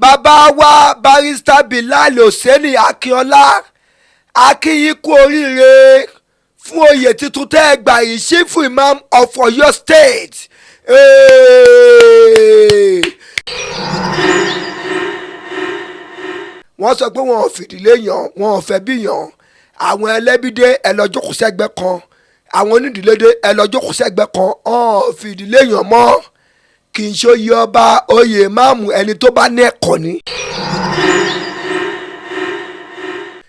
bàbá wa barrister Bilal Hussaini Akínọlá akínyìn kú oríire fún oyè tuntun tẹ́ ẹ gbà yìí chief imam of Ọ̀yọ́ state. wọ́n sọ pé wọn ò fìdílé yàn wọn ò fẹ́ bí yàn àwọn ẹlẹ́bídé ẹ lọ jókòó sẹ́gbẹ́ kan àwọn onídìílédé ẹ lọ jókòó sẹ́gbẹ́ kan ọ̀n fìdílé yàn mọ́ kì í ṣe oyè ọba oyè máàmù ẹni tó bá ní ẹ̀kọ́ ni.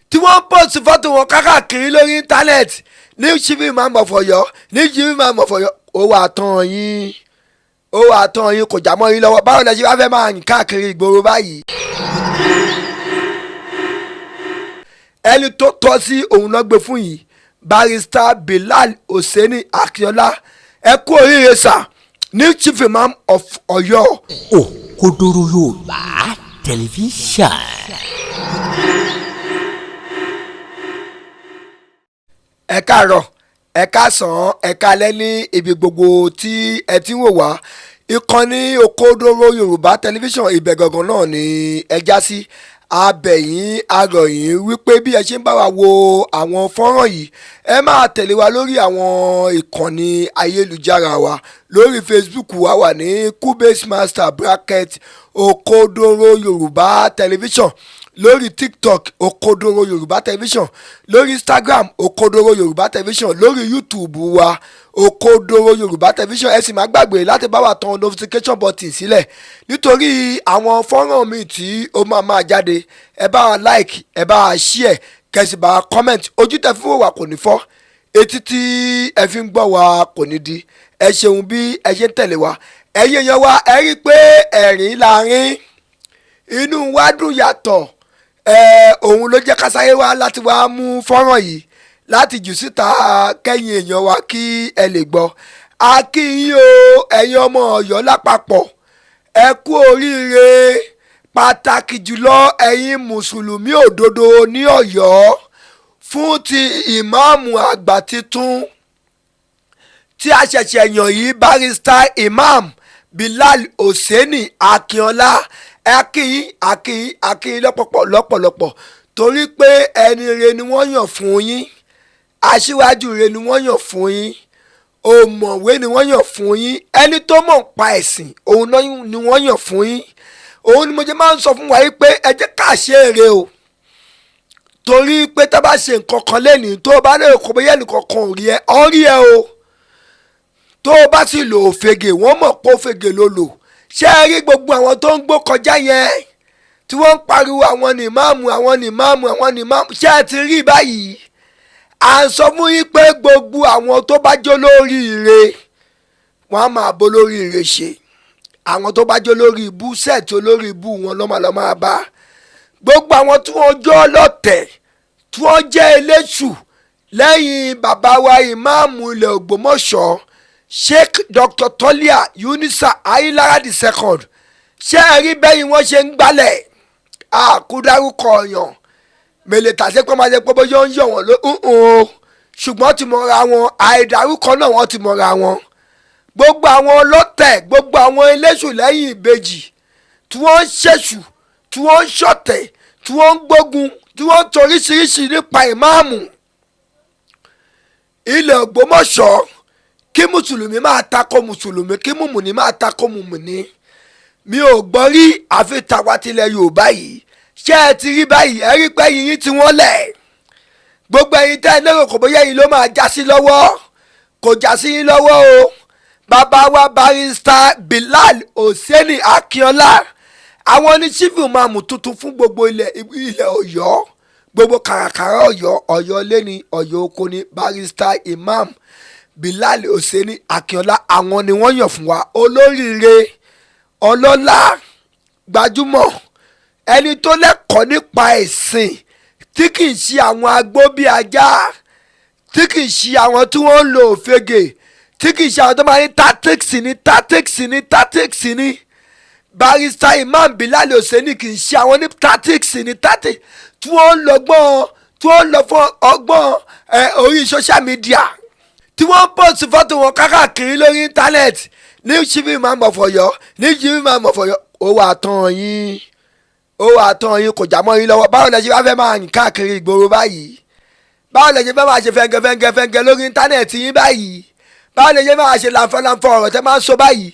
tí wọ́n ń pòsì fọ́tò wọn káàkiri lórí íńtánẹ́ẹ̀tì ní chief imam of Ọ̀yọ́ ní chief imam of Ọ̀yọ́ ó wà tán yín kò já mọ́ yín lọ́wọ́ báwo lẹ ṣe bá fẹ́ máa rìn káàkiri ìgboro báyìí. ẹni tó tọ́ sí òun náà gbé fún yìí barrister Bilal Hussaini Akínọlá ẹ kú oríire sà ní chief imam of Ọ̀yọ́. Òkodoro Yorùbá tẹlifíṣàn. ẹ káàárọ̀ ẹ káàsán ẹ káalẹ́ ní ibi gbogbo tí ẹ ti ń wò wá ìkànnì Òkodoro Yorùbá tẹlifíṣàn ibẹ̀ gangan náà ni ẹ já sí abẹ̀yìn arọ̀yìn wípé bí ẹ ṣe ń bá wa wo àwọn fọ́nrán yìí ẹ máa tẹ̀lé wa lórí àwọn ìkànnì ayélujára wa lórí Facebook wa wà ní Cubase Master bracket Òkodoro Yorùbá tẹlifíṣàn lórí TikTok Òkodoro Yorùbá tẹlifíṣàn lórí Instagram Òkodoro Yorùbá tẹlifíṣàn lórí YouTube wa Òkodoro Yorùbá tẹlifíṣàn ẹ sì má gbàgbé láti bá wa tan notification button sílẹ̀ nítorí àwọn fọ́nrán mi tí ó máa jáde ẹ bá wa like ẹ bá wa share kẹsì bá wa comment ojú tẹ fún wa kò ní fọ́ etí tí ẹ fi ń gbọ́ wa kò ní di ẹ ṣeun bí ẹ ṣe ń tẹ̀lé wa ẹ̀yin èèyàn wa ẹ rí i pé ẹ̀rín láàrin inú wa dùn yàtọ̀ òun ló jẹ́ ká sáré wá láti wá mú fọ́nrán yìí láti jù síta kẹ́yìn èèyàn wa kí ẹ lè gbọ́ a kí yín o ẹ̀yin ọmọ Ọ̀yọ́ lápapọ̀ ẹ kú oríire pàtàkì jùlọ ẹ̀yin mùsùlùmí òdodo ní Ọ̀yọ́ fún ti ìmáàmù àgbà titun tí a ṣẹ̀ṣẹ̀ yàn yìí barrister Imam Bilal Hussaini Akínọlá akínyìn lọ́pọ̀lọpọ̀ torí pé ẹni re ni wọ́n yàn fún yín aṣíwájú re ni wọ́n yàn fún yín òmọ̀wé ni wọ́n yàn fún yín ẹni tó mọ̀ pa ẹ̀sìn òun náà ni wọ́n yàn fún yín òun ni mo jẹ́ máa ń sọ fún wa yìí pé ẹ jẹ́ ká ṣe èrè o torí pé tá bá ṣe nǹkan kan lẹ́nìí tó o bá lè kó bóyá nǹkan kan ò rí ẹ ọ́ rí ẹ o tó o bá sì lò ó fege wọ́n mọ̀ pé ó fege ló lò ṣé ẹ rí gbogbo àwọn tó ń gbó kọjá yẹn tí wọ́n ń pariwo àwọn ni ìmáàmù ṣé ẹ ti rí báyìí à ń sọ fún yín pé gbogbo àwọn tó bá jó lórí ire wọ́n á máa bó lórí ire ṣe àwọn tó bá jó lórí ibú sẹ́ẹ̀tì olórí ibú wọn lọ́ máa bá gbogbo àwọn tí wọ́n jó ọlọ́tẹ̀ tí wọ́n jẹ́ eléṣù lẹ́yìn bàbá wa ìmáàmù ilẹ̀ Ògbómọ̀ṣọ́ Sheikh Dr. Tolia Yunisa Ayilara II ṣé ẹ rí bẹ́yìn wọ́n ṣe ń gbálẹ̀ àkúdárúkọ ọ̀yàn mèlè tàṣẹ pé máa ṣe pé bóyá ó ń yọ̀ wọ́n ló ṣùgbọ́n ti mọ̀ra wọn àìdárúkọ náà wọ́n ti mọ̀ra wọn gbogbo àwọn ọlọ́tẹ̀ gbogbo àwọn eléṣù lẹ́yìn ìbejì tí wọ́n ń ṣèṣù tí wọ́n ń ṣọ̀tẹ̀ tí wọ́n ń gbógun tí wọ́n ń toríṣiríṣi nípa ìmáàmù ilẹ̀ Ògbómọ̀ṣọ́ kí mùsùlùmí máa tako mùsùlùmí kí mùmùní máa tako mùmùní mi ò gbọ́ rí àfi tàwa tilẹ̀ Yorùbá yìí ṣé ẹ ti rí báyìí ẹ rí pé yìnyín tí wọ́n lẹ̀ gbogbo ẹ̀yin tẹ́ ẹ lérò kò bóyá yìí ló máa já sí lọ́wọ́ kò já sí yín lọ́wọ́ o bàbá wa barrister Bilal Hussaini Akínọlá àwọn ní chief imam tuntun fún gbogbo ilẹ̀ Ọ̀yọ́ gbogbo kàràkàrà Ọ̀yọ́ lẹ́ni Ọ̀yọ́ oko ní barrister Imam Bilal Hussaini Akínọlá àwọn ni wọ́n yàn fún wa olóríire ọlọ́lá gbajúmọ̀ ẹni tó lẹ́kọ̀ọ́ nípa ẹ̀sìn tí kì í ṣe àwọn agbó bíi ajá tí kì í ṣe àwọn tí wọ́n ń lo òfegè tí kì í ṣe àwọn tó máa ní tactics ní barrister Imam Bilal Hussaini kì í ṣe àwọn ní tactics tí wọ́n ń lọ fún ọgbọ́n orí social media tí wọ́n ń pòsì fọ́tò wọn káàkiri lórí íńtánẹ́ẹ̀tì ní chief imam of Ọ̀yọ́ ní chief imam of Ọ̀yọ́ ó wà tán yín ó wà tán yín kò já mọ́ yín lọ́wọ́ báwo lẹ ṣe bá fẹ́ máa rìn káàkiri ìgboro báyìí báwo lẹ ṣe fẹ́ máa ṣe fẹ́ngẹ́ lórí íńtánẹ́ẹ̀tì yín báyìí báwo lẹ ṣe máa ṣe láǹfọ̀ ọ̀rọ̀ tẹ́ máa ń sọ báyìí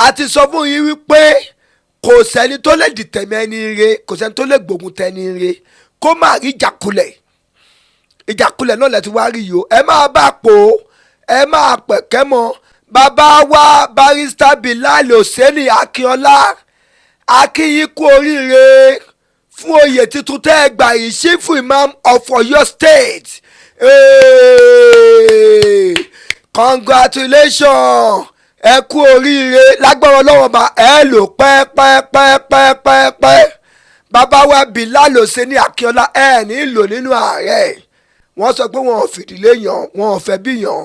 àti sọ fún yín wípé kò sẹ́ni tó lè dìtẹ̀mí ẹni re kò sẹ́ni tó lè gbógun tẹni re kó má rí ìjàkulẹ̀ náà lẹ ti wá rí yìí o ẹ máa bá pò ó ẹ máa pẹ̀kẹ́ mọ́ bàbá wa barrister Bilal Hosseini Akínọlá akínyìn kú oríire fún oyè tuntun tẹ́ ẹ gbà yìí chief imam of Ọ̀yọ́ state congratulations ẹ kú oríire lágbára Ọlọ́run bá ẹ lò pẹ́ẹ́pẹ́ẹ́pẹ́ẹ́pẹ́ bàbá wa Bilal Hosseini Akínọlá ẹ ní lò nínú ààrẹ wọ́n sọ pé wọn ò fìdílé yàn wọn ò fẹ́ bí yàn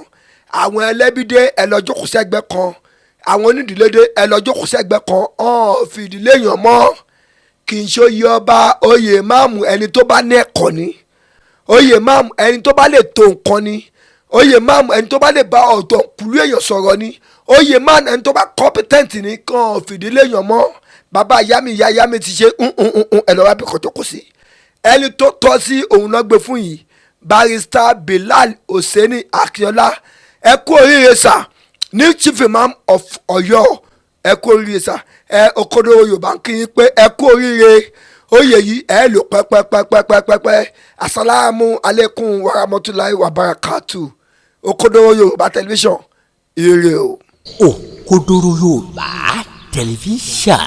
àwọn ẹlẹ́bídé ẹ lọ jókòó sẹ́gbẹ́ kan àwọn onídìílédé ẹ lọ jókòó sẹ́gbẹ́ kan fìdílé yàn mọ́ kì í ṣe oyè ọba oyè máàmù ẹni tó bá ní ẹ̀kọ́ ni oyè máàmù ẹni tó bá lè tó nǹkan ni oyè máàmù ẹni tó bá lè bá ọ̀dọ́ kúlú èèyàn sọ̀rọ̀ ni oyè máàmù ẹni tó bá competent ni kàn fìdílé yàn mọ́ bàbá ìyá mi ti ṣe ẹ lọ́wọ́ bí kò jókòó sí ẹni tó tọ́ sí òun náà gbé fún yìí barrister Bilal Hosseini Akínọlá ẹ kú oríire sà ní chief imam of Ọ̀yọ́ ẹ kú oríire sà Òkodoro Yorùbá ń kí yín pé ẹ kú oríire oyè yìí ẹ lò pẹ́pẹ́pẹ́pẹ́pẹ́ asalaamu aleykum warahmatulahi wabarakatu Òkodoro Yorùbá tẹlifíṣàn ire o. Òkodoro Yorùbá tẹlifíṣàn.